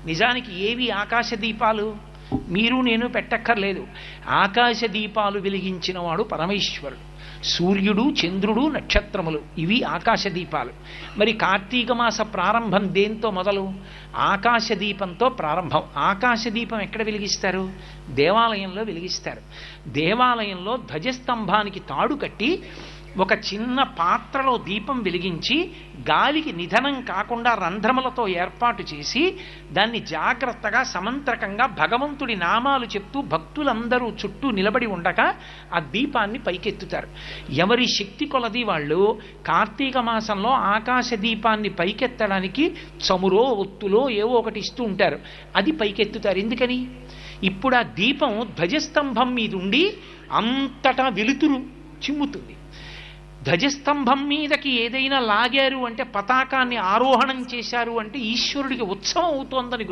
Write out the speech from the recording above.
నిజానికి ఏవి ఆకాశ దీపాలు? మీరు నేను పెట్టక్కర్లేదు. ఆకాశ దీపాలు వెలిగించిన వాడు పరమేశ్వరుడు. సూర్యుడు, చంద్రుడు, నక్షత్రములు, ఇవి ఆకాశ దీపాలు. మరి కార్తీక మాస ప్రారంభం దేంతో మొదలు? ఆకాశ దీపంతో ప్రారంభం. ఆకాశ దీపం ఎక్కడ వెలిగిస్తారు? దేవాలయంలో వెలిగిస్తారు. దేవాలయంలో ధ్వజస్తంభానికి తాడు కట్టి ఒక చిన్న పాత్రలో దీపం వెలిగించి గాలికి నిధనం కాకుండా రంధ్రములతో ఏర్పాటు చేసి దాన్ని జాగ్రత్తగా సమంత్రకంగా భగవంతుడి నామాలు చెప్తూ భక్తులందరూ చుట్టూ నిలబడి ఉండగా ఆ దీపాన్ని పైకెత్తుతారు. ఎవరి శక్తి కొలది వాళ్ళు కార్తీక మాసంలో ఆకాశ దీపాన్ని పైకెత్తడానికి చమురో ఒత్తులో ఏవో ఒకటి ఇస్తూ ఉంటారు. అది పైకెత్తుతారు. ఎందుకని? ఇప్పుడు ఆ దీపం ధ్వజస్తంభం మీద ఉండి అంతటా వెలుతురు చిమ్ముతుంది. ధ్వజస్తంభం మీదకి ఏదైనా లాగారు అంటే, పతాకాన్ని ఆరోహణం చేశారు అంటే ఈశ్వరుడికి ఉత్సవం అవుతోందని